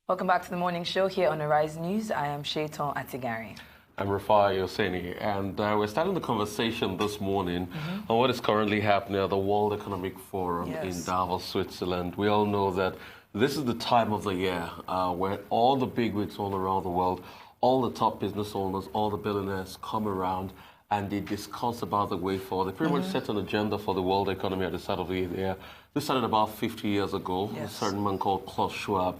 Welcome back to the morning show here on Arise News. I am Shaitan Atigari. I'm Rafai Yoseni, and we're starting the conversation this morning on what is currently happening at the World Economic Forum in Davos, Switzerland. We all know that this is the time of the year where all the bigwigs all around the world, all the top business owners, all the billionaires come around and they discuss about the way forward. They pretty much set an agenda for the world economy at the start of the year. This started about 50 years ago. A certain man called Klaus Schwab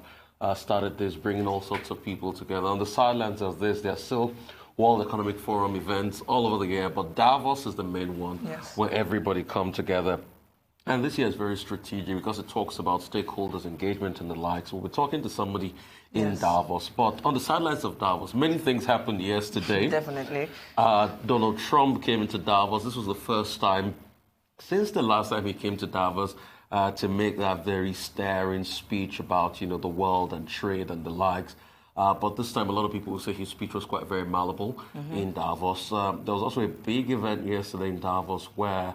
started this, bringing all sorts of people together. On the sidelines of this, there are still World Economic Forum events all over the year, but Davos is the main one where everybody come together. And this year is very strategic because it talks about stakeholders' engagement and the like. So we're talking to somebody in Davos. But on the sidelines of Davos, many things happened yesterday. Definitely. Donald Trump came into Davos. This was the first time since the last time he came to Davos to make that very stirring speech about, the world and trade and the likes. But this time, a lot of people will say his speech was quite very malleable in Davos. There was also a big event yesterday in Davos where,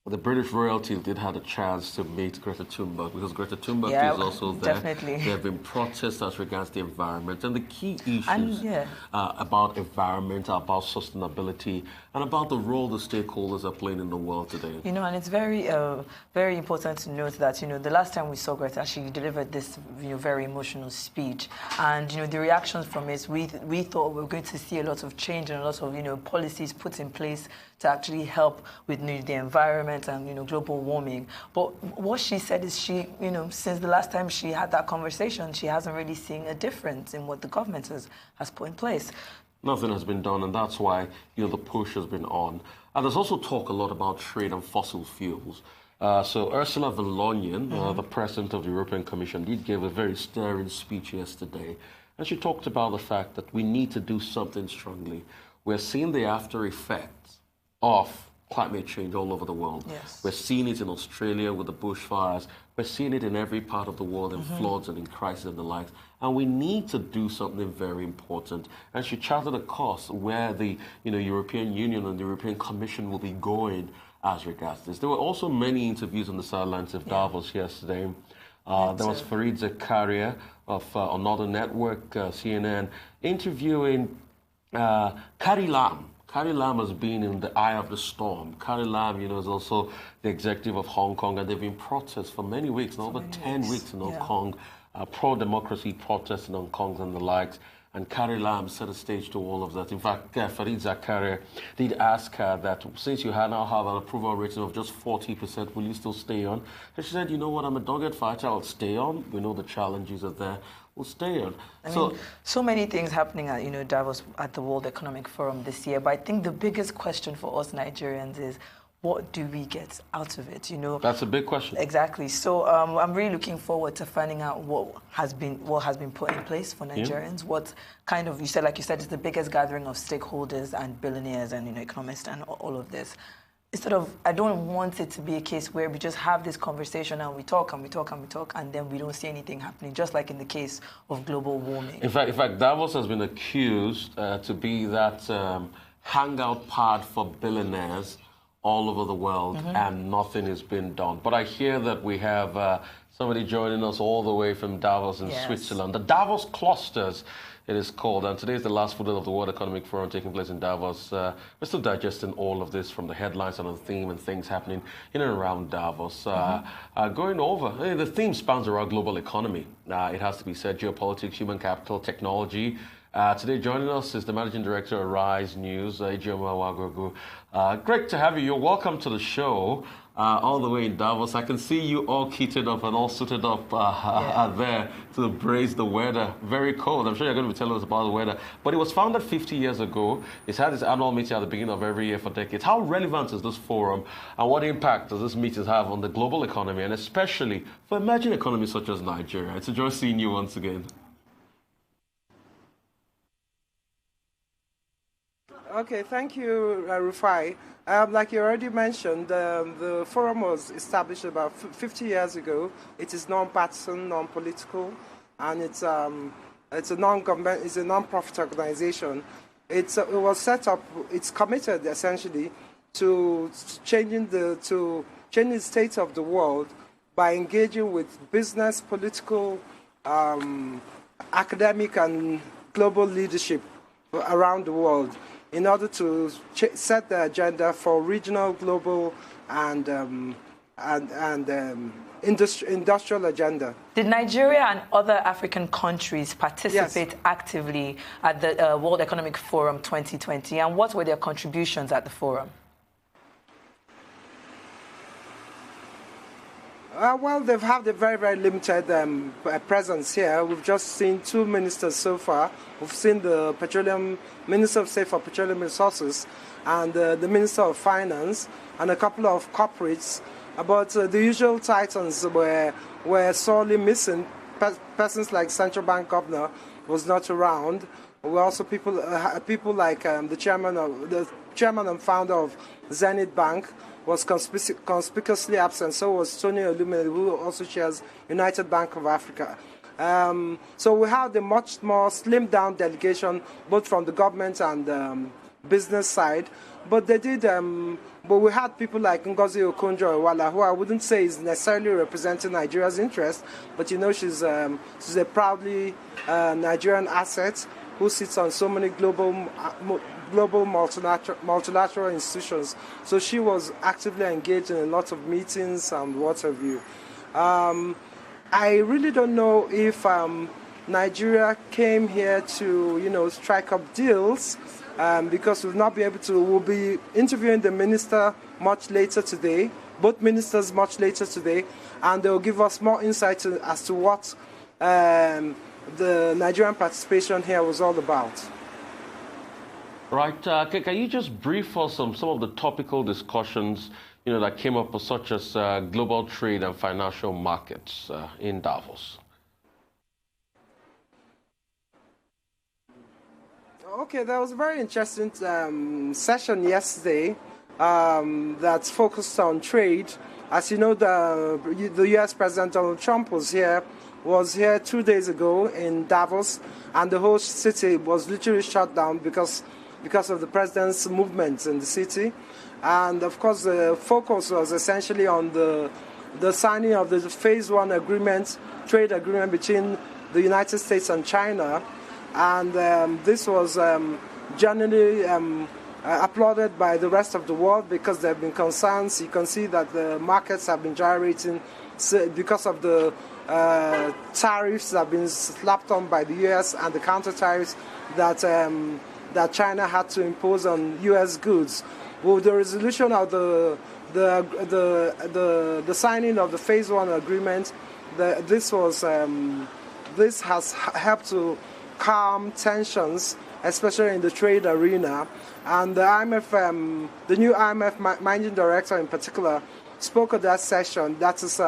the British royalty did have a chance to meet Greta Thunberg because Greta Thunberg is also there. Definitely. There have been protests as regards the environment and the key issues about environment, about sustainability, and about the role the stakeholders are playing in the world today. And it's very, very important to note that, the last time we saw Greta, she delivered this, very emotional speech. And, the reactions from it, we thought we were going to see a lot of change and a lot of, policies put in place to actually help with the environment and, global warming. But what she said is she, since the last time she had that conversation, she hasn't really seen a difference in what the government has put in place. Nothing has been done, and that's why, the push has been on. And there's also talk a lot about trade and fossil fuels. So Ursula von der Leyen, the president of the European Commission, did give a very stirring speech yesterday. And she talked about the fact that we need to do something strongly. We're seeing the after effects of climate change all over the world. We're seeing it in Australia with the bushfires. We're seeing it in every part of the world in floods and in crisis and the like. And we need to do something very important. And she charted a course where the European Union and the European Commission will be going as regards this. There were also many interviews on the sidelines of Davos yesterday. There was Fareed Zakaria of another network, CNN, interviewing Carrie Lam. Carrie Lam has been in the eye of the storm. Carrie Lam, is also the executive of Hong Kong, and there have been protests for many weeks, over 10 weeks in Hong Kong, pro-democracy protests in Hong Kong and the likes. And Carrie Lam set a stage to all of that. In fact, Fareed Zakaria did ask her that since you now have an approval rating of just 40%, will you still stay on? And she said, you know what, I'm a dogged fighter, I'll stay on. We know the challenges are there. We'll stay on. So many things happening at Davos at the World Economic Forum this year. But I think the biggest question for us Nigerians is, what do we get out of it? That's a big question. Exactly. So I'm really looking forward to finding out what has been put in place for Nigerians. What kind of, like you said, it's the biggest gathering of stakeholders and billionaires and economists and all of this. I don't want it to be a case where we just have this conversation and we talk and we talk and we talk and then we don't see anything happening, just like in the case of global warming. In fact, Davos has been accused to be that hangout pad for billionaires all over the world, and nothing has been done. But I hear that we have somebody joining us all the way from Davos in Switzerland. The Davos clusters, it is called, and today is the last full day of the World Economic Forum taking place in Davos. We're still digesting all of this from the headlines and the theme and things happening in and around Davos. Going over, the theme spans around global economy. It has to be said, geopolitics, human capital, technology. Today joining us is the Managing Director of Arise News, Ijeoma Nwogwugwu. Great to have you. You're welcome to the show. All the way in Davos. I can see you all kitted up and all suited up there to brace the weather. Very cold. I'm sure you're going to be telling us about the weather. But it was founded 50 years ago. It's had its annual meeting at the beginning of every year for decades. How relevant is this forum and what impact does this meeting have on the global economy and especially for emerging economies such as Nigeria? It's a joy seeing you once again. Okay, thank you, Rufai. Like you already mentioned, the forum was established about 50 years ago. It is non-partisan, non-political, and it's a non-government, it's a non-profit organization. It was set up. It's committed essentially to changing the state of the world by engaging with business, political, academic and global leadership around the world in order to set the agenda for regional, global, and industrial agenda. Did Nigeria and other African countries participate actively at the World Economic Forum 2020, and what were their contributions at the forum? Well, they've had a very, very limited presence here. We've just seen 2 ministers so far. We've seen the Minister of State for Petroleum Resources and the Minister of Finance and a couple of corporates. But the usual titans were sorely missing. Persons like Central Bank Governor was not around. We also people like the chairman and founder of Zenith Bank was conspicuously absent. So was Tony Olumide, who also chairs United Bank of Africa. So we had a much more slimmed down delegation, both from the government and business side. But they did. But we had people like Ngozi Okonjo-Iweala, who I wouldn't say is necessarily representing Nigeria's interest, but you know she's a proudly Nigerian asset who sits on so many global multilateral institutions. So she was actively engaged in a lot of meetings and what have you. I really don't know if Nigeria came here to, strike up deals, because we'll not be able to. We'll be interviewing the minister much later today, both ministers much later today, and they'll give us more insight as to what the Nigerian participation here was all about. Right. Can you just brief us on some of the topical discussions, that came up, such as global trade and financial markets in Davos? Okay, there was a very interesting session yesterday that focused on trade. As you know, the U.S. President Donald Trump was here 2 days ago in Davos, and the whole city was literally shut down because of the president's movements in the city. And of course, the focus was essentially on the signing of the Phase 1 trade agreement between the United States and China. And this was generally applauded by the rest of the world because there have been concerns. You can see that the markets have been gyrating because of the tariffs that have been slapped on by the U.S. and the counter tariffs that China had to impose on U.S. goods. With the resolution of the signing of the Phase 1 agreement, this has helped to calm tensions, especially in the trade arena. And the IMF, the new IMF managing director in particular, spoke at that session. That is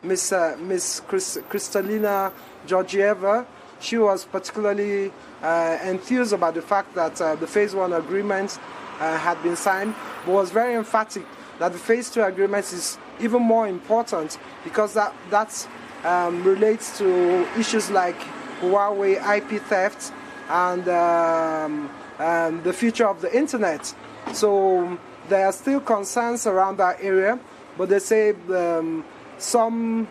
Miss Kristalina Georgieva. She was particularly enthused about the fact that the Phase 1 agreement had been signed, but was very emphatic that the Phase 2 agreement is even more important because that relates to issues like Huawei IP theft and the future of the internet. So there are still concerns around that area, but they say some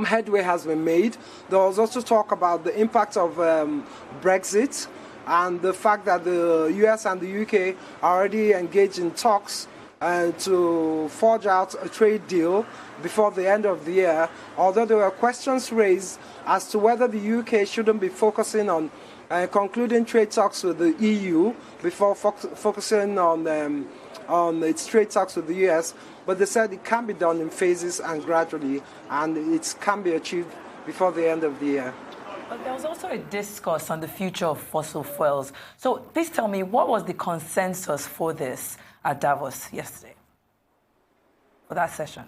headway has been made. There was also talk about the impact of Brexit and the fact that the US and the UK are already engaged in talks to forge out a trade deal before the end of the year, although there were questions raised as to whether the UK shouldn't be focusing on concluding trade talks with the EU before focusing on its trade talks with the US. But they said it can be done in phases and gradually, and it can be achieved before the end of the year. But there was also a discourse on the future of fossil fuels. So please tell me, what was the consensus for this at Davos yesterday, for that session?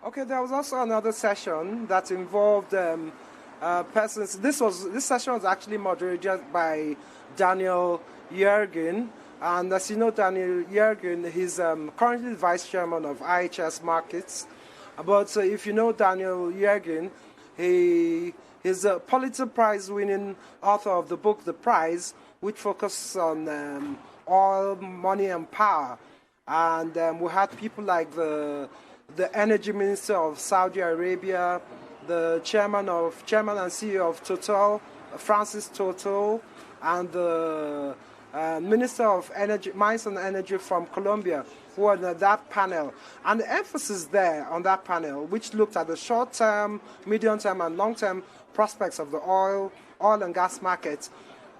Okay, there was also another session that involved persons. This session was actually moderated by Daniel Yergin. And as you know, Daniel Yergin, he's currently the vice chairman of IHS Markets. But if you know Daniel Yergin, he's a Pulitzer Prize-winning author of the book The Prize, which focuses on oil, money, and power. And we had people like the the energy minister of Saudi Arabia, the chairman and CEO of Total, Francis Total, and the Minister of Energy, Mines and Energy from Colombia, who were on that panel. And the emphasis there on that panel, which looked at the short-term, medium-term, and long-term prospects of the oil and gas market,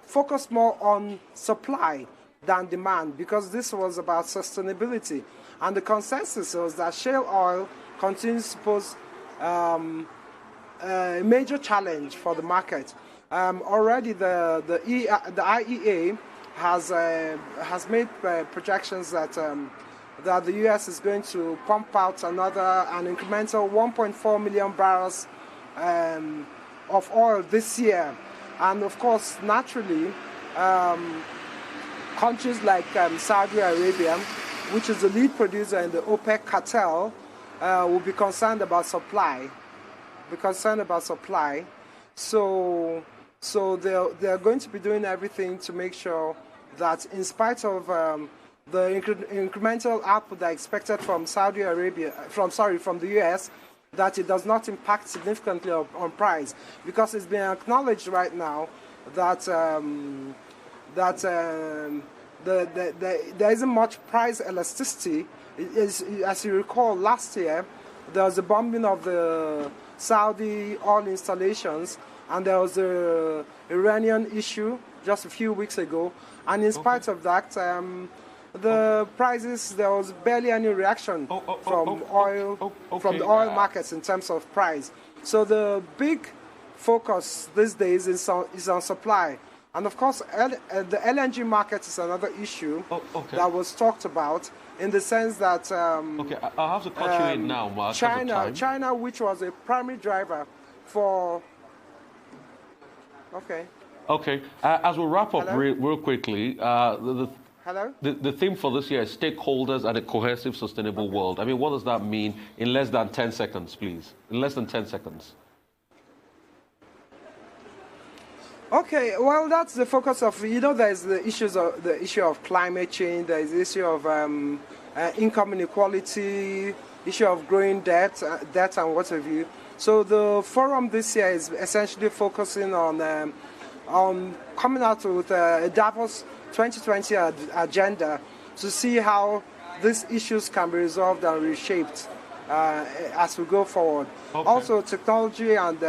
focused more on supply than demand, because this was about sustainability. And the consensus was that shale oil continues to pose a major challenge for the market. Already the IEA has made projections that that the U.S. is going to pump out an incremental 1.4 million barrels of oil this year. And of course, naturally, countries like Saudi Arabia, which is the lead producer in the OPEC cartel, will be concerned about supply. So they're going to be doing everything to make sure that, in spite of the incremental output that expected from from the U.S., that it does not impact significantly on price, because it's been acknowledged right now that there isn't much price elasticity. As you recall, last year there was a bombing of the Saudi oil installations, and there was the Iranian issue just a few weeks ago, and in spite of that, the prices, there was barely any reaction from the oil markets in terms of price. So the big focus these days is on supply. And of course, the LNG market is another issue that was talked about, in the sense that I'll have to cut you in now, Mark. China, which was a primary driver for... Okay. As we wrap up real quickly, the theme for this year is stakeholders and a cohesive, sustainable world. I mean, what does that mean in less than 10 seconds, please? In less than 10 seconds. Okay, well, that's the focus of, there's the issue of climate change, there's the issue of income inequality, issue of growing debt and what have you. So the forum this year is essentially focusing on coming out with a Davos 2020 agenda to see how these issues can be resolved and reshaped as we go forward. Also, technology and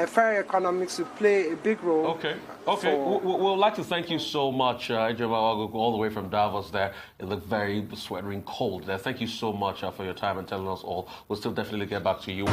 fair economics will play a big role. We'd like to thank you so much, Ijeoma Nwogwugwu, all the way from Davos there in the very sweltering cold there. Thank you so much for your time and telling us all. We'll still definitely get back to you.